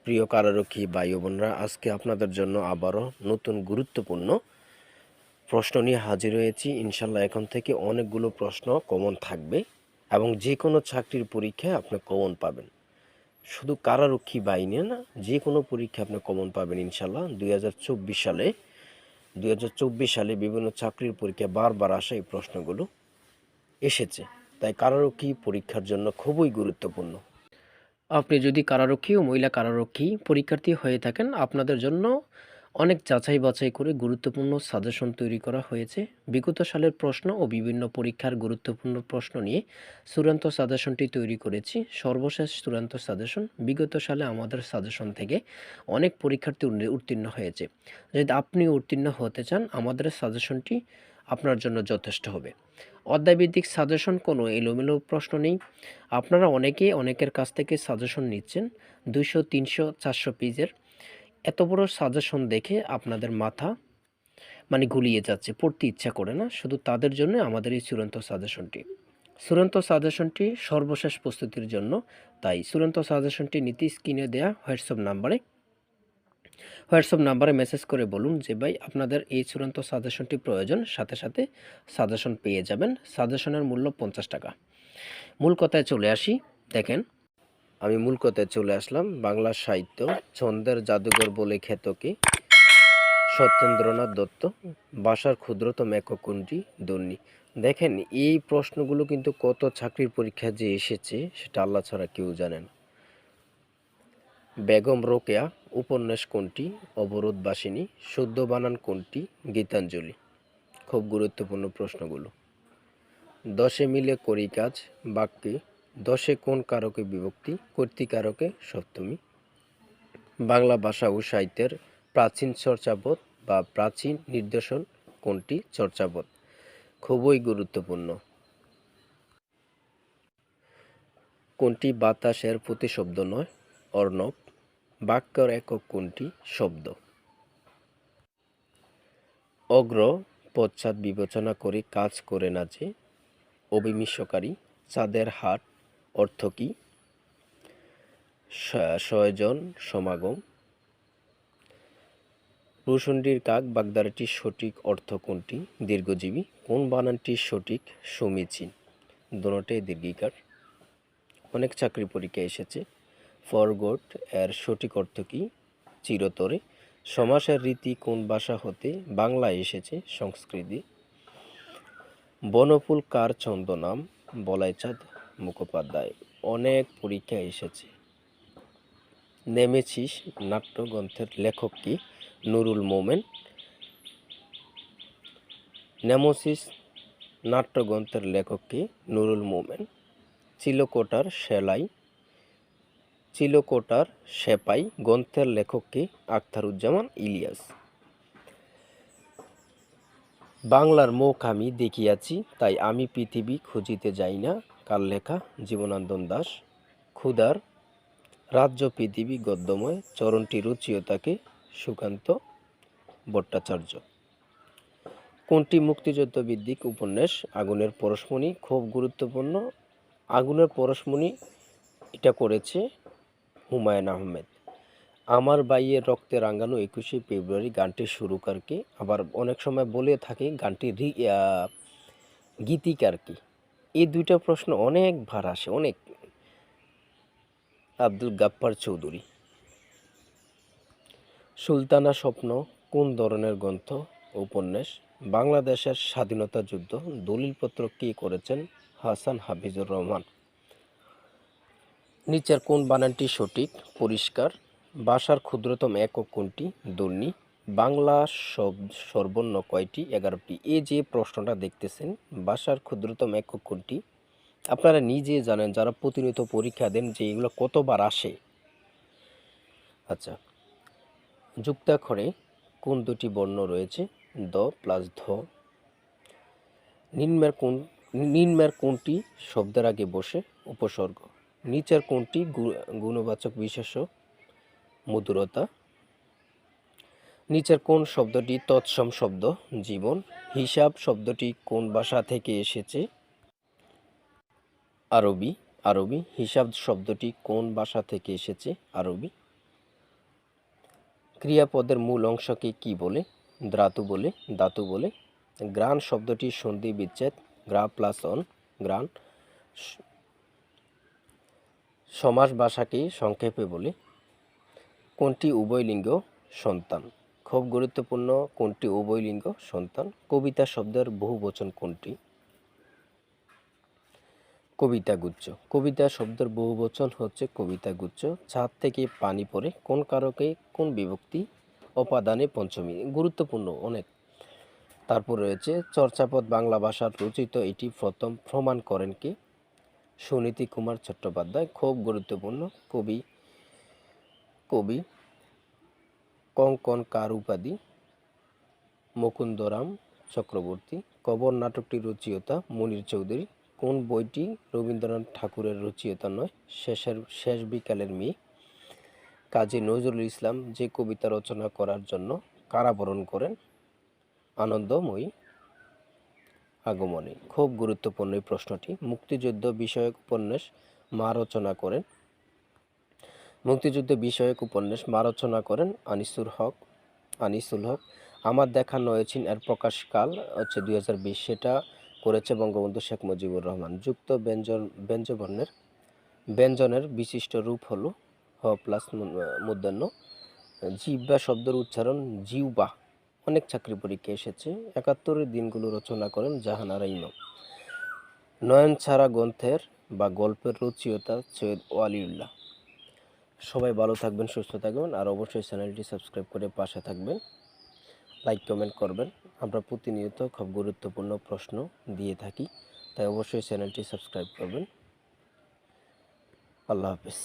প্রিয় কারারক্ষী ভাই ও বোনরা, আজকে আপনাদের জন্য আবারও নতুন গুরুত্বপূর্ণ প্রশ্ন নিয়ে হাজির হয়েছি। ইনশাল্লাহ এখন থেকে অনেকগুলো প্রশ্ন কমন থাকবে এবং যে কোনো চাকরির পরীক্ষায় আপনি কমন পাবেন। শুধু কারারক্ষী বাহিনী না, যে কোনো পরীক্ষা আপনি কমন পাবেন ইনশাল্লাহ। 2024 সালে বিভিন্ন চাকরির পরীক্ষায় বারবার আসা এই প্রশ্নগুলো এসেছে, তাই কারারক্ষী পরীক্ষার জন্য খুবই গুরুত্বপূর্ণ। আপনি যদি কারারক্ষী ও মহিলা কারারক্ষী পরীক্ষার্থী হয়ে থাকেন, আপনাদের জন্য অনেক যাচাই বাছাই করে গুরুত্বপূর্ণ সাজেশন তৈরি করা হয়েছে। বিগত সালের প্রশ্ন ও বিভিন্ন পরীক্ষার গুরুত্বপূর্ণ প্রশ্ন নিয়ে চূড়ান্ত সাজেশনটি তৈরি করেছি। সর্বশেষ চূড়ান্ত সাজেশন। বিগত সালে আমাদের সাজেশন থেকে অনেক পরীক্ষার্থী উত্তীর্ণ হয়েছে। যদি আপনি উত্তীর্ণ হতে চান, আমাদের সাজেশনটি আপনার জন্য যথেষ্ট হবে। অধ্যায়ভিত্তিক সাজেশন, কোনো এলোমেলো প্রশ্ন নেই। আপনারা অনেকেই অনেকের কাছ থেকে সাজেশন নিচ্ছেন 200, 300, 400 পেজের। এত বড় সাজেশন দেখে আপনাদের মাথা গুলিয়ে যাচ্ছে, পড়তে ইচ্ছা করে না। শুধু তাদের জন্য আমাদের এই চূড়ান্ত সাজেশনটি সর্বশেষ প্রস্তুতির জন্য। তাই চূড়ান্ত সাজেশনটি নিতে স্ক্রিনে দেওয়া হোয়াটসঅ্যাপ নাম্বারে মেসেজ করে বলুন যে ভাই আপনাদের এই চূড়ান্ত সাজেশনটি প্রয়োজন। সাথে সাথে সাজেশন পেয়ে যাবেন। সাজেশনের মূল্য 50 টাকা। মূল কথায় চলে আসি। দেখেন, আমি মূল কথায় চলে আসলাম। বাংলা সাহিত্য ছন্দের জাদুঘর বলে খ্যাত কে? সত্যেন্দ্রনাথ দত্ত। ভাষার ক্ষুদ্রতম একক কোনটি? ধ্বনি। দেখেন, এই প্রশ্নগুলো কিন্তু কত চাকরির পরীক্ষা যে এসেছে সেটা আল্লাহ ছাড়া কেউ জানেন। বেগম রোকেয়া উপন্যাস কোনটি? অবরোধবাসিনী। শুদ্ধ বানান কোনটি? গীতাঞ্জলি। খুব গুরুত্বপূর্ণ প্রশ্নগুলো। দশে মিলে করি কাজ বাক্যে দশে কোন কারকে বিভক্তি? কর্তৃকারকে সপ্তমী। বাংলা ভাষা ও সাহিত্যের প্রাচীন চর্চাবোধ বা প্রাচীন নিদর্শন কোনটি? চর্চাবোধ। খুবই গুরুত্বপূর্ণ। কোনটি বাতাসের প্রতিশব্দ নয়? অর্ণব। বাক্যর একক কোনটি? শব্দ। অগ্র পশ্চাৎ বিবেচনা করে কাজ করে না যে? অবিমিশ্বকারী। চাঁদের হাট অর্থ কী? ছয়জন সমাগম। প্রসন্ডির কাক বাগধারাটির সঠিক অর্থ কোনটি? দীর্ঘজীবী। কোন বানানটি সঠিক? সমীচীন। দোনোটাই দীর্ঘিকার। অনেক চাকরি পরীক্ষা এসেছে। ফরগট এর সঠিক অর্থ কী? চিরতরে। সমাসের রীতি কোন ভাষা হতে বাংলায় এসেছে? সংস্কৃতি। বনফুল কার ছন্দনাম? বলাইচাঁদ মুখোপাধ্যায়। অনেক পরীক্ষা এসেছে। নেমেসিস নাট্যগ্রন্থের লেখক কি? নুরুল মোমেন। নেমেসিস নাট্যগ্রন্থের লেখক কি? নুরুল মোমেন। চিলকোটার সেপাই গ্রন্থের লেখক কি? আখতারুজ্জামান ইলিয়াস। বাংলার মুখ আমি দেখিয়াছি, তাই আমি পৃথিবী খুঁজিতে যাই না। কার লেখা? জীবনানন্দ দাশ। ক্ষুধার রাজ্য পৃথিবী গদ্যময় চরণটি রুচিও তাকে? সুকান্ত ভট্টাচার্য। কোনটি মুক্তিযুদ্ধ ভিত্তিক উপন্যাস? আগুনের পরশমণি। খুব গুরুত্বপূর্ণ। আগুনের পরশমণি এটা করেছে হুমায়ুন আহমেদ। আমার বাইয়ের রক্তে রাঙানো 21শে ফেব্রুয়ারি গানটির সুরকার কে? আবার অনেক সময় বলে থাকে গানটির গীতিকার কি? এই দুইটা প্রশ্ন অনেকবার আসে, অনেক। আব্দুল গাফ্ফার চৌধুরী। সুলতানা স্বপ্ন কোন ধরনের গ্রন্থ? উপন্যাস। বাংলাদেশের স্বাধীনতা যুদ্ধ দলিলপত্র কে করেছেন? হাসান হাফিজুর রহমান। নিচের কোন বানানটি সঠিক? পরিষ্কার। ভাষার ক্ষুদ্রতম একক কোনটি? ধ্বনি। বাংলা সর্বর্ণ কয়টি? 11টি। এই যে প্রশ্নটা দেখতেছেন, ভাষার ক্ষুদ্রতম একক কোনটি, আপনারা নিজে জানেন যারা প্রতিনিয়ত পরীক্ষা দেন যে এগুলো কতবার আসে। আচ্ছা, যুক্তাক্ষরে কোন দুটি বর্ণ রয়েছে? দ প্লাস ধ। নিম্নের কোনটি শব্দের আগে বসে? উপসর্গ। নিচের কোনটি গুণবাচক বিশেষ্য? মধুরতা। নিচের কোন শব্দটি তৎসম শব্দ? জীবন। হিসাব শব্দটি কোন ভাষা থেকে এসেছে? আরবি। হিসাব শব্দটি কোন ভাষা থেকে এসেছে? আরবি। ক্রিয়াপদের মূল অংশকে কি বলে? ধাতু বলে, ধাতু বলে। গ্রাণ শব্দটির সন্ধি বিচ্ছেদ গ্রা প্লাস অন, গ্রাণ। সমাস ভাষাকে সংক্ষেপে বলে। কোনটি উভয়লিঙ্গ সন্তান? খুব গুরুত্বপূর্ণ, কোনটি উভয়লিঙ্গ সন্তান? কবিতা শব্দের বহুবচন কোনটি? কবিতাগুচ্ছ। কবিতা শব্দের বহুবচন হচ্ছে কবিতাগুচ্ছ। ছাদ থেকে পানি পড়ে কোন কারকে কোন বিভক্তি অপাদানে পঞ্চমী? গুরুত্বপূর্ণ অনেক। তারপর রয়েছে চর্যাপদ বাংলা ভাষার রচিত, এটি প্রথম প্রমাণ করেন কে? সুনীতি কুমার চট্টোপাধ্যায়। খুব গুরুত্বপূর্ণ, কবি কবি কঙ্কন কার উপাধি? মুকুন্দরাম চক্রবর্তী। কবর নাটকটির রচয়িতা মুনীর চৌধুরী। কোন বইটি রবীন্দ্রনাথ ঠাকুরের রচয়িতা নয়? শেষ বিকালের মেয়ে। কাজী নজরুল ইসলাম যে কবিতা রচনা করার জন্য কারাবরণ করেন? আনন্দময়ী আগমনে। খুব গুরুত্বপূর্ণ এই প্রশ্নটি। মুক্তিযুদ্ধ বিষয়ক উপন্যাস মা রচনা করেন? মুক্তিযুদ্ধ বিষয়ক উপন্যাস মা রচনা করেন আনিসুল হক। আমার দেখা নয়ছিন এর প্রকাশকাল হচ্ছে 2020, সেটা করেছে বঙ্গবন্ধু শেখ মুজিবুর রহমান। যুক্ত ব্যঞ্জনের বিশিষ্ট রূপ হলো হ প্লাস মূর্ধন্য। জিহ্বা শব্দের উচ্চারণ জিহ্বা। অনেক চাকরি পরীক্ষা এসেছে। 71-এর দিনগুলো রচনা করেন জাহানারা ইমাম। নয়নছাড়া গ্রন্থের বা গল্পের রচয়িতা সৈয়দ ওয়ালিউল্লাহ। সবাই ভালো থাকবেন, সুস্থ থাকবেন, আর অবশ্যই চ্যানেলটি সাবস্ক্রাইব করে পাশে থাকবেন, লাইক কমেন্ট করবেন। আমরা প্রতিনিয়ত খুব গুরুত্বপূর্ণ প্রশ্ন দিয়ে থাকি, তাই অবশ্যই চ্যানেলটি সাবস্ক্রাইব করবেন। আল্লাহ হাফেজ।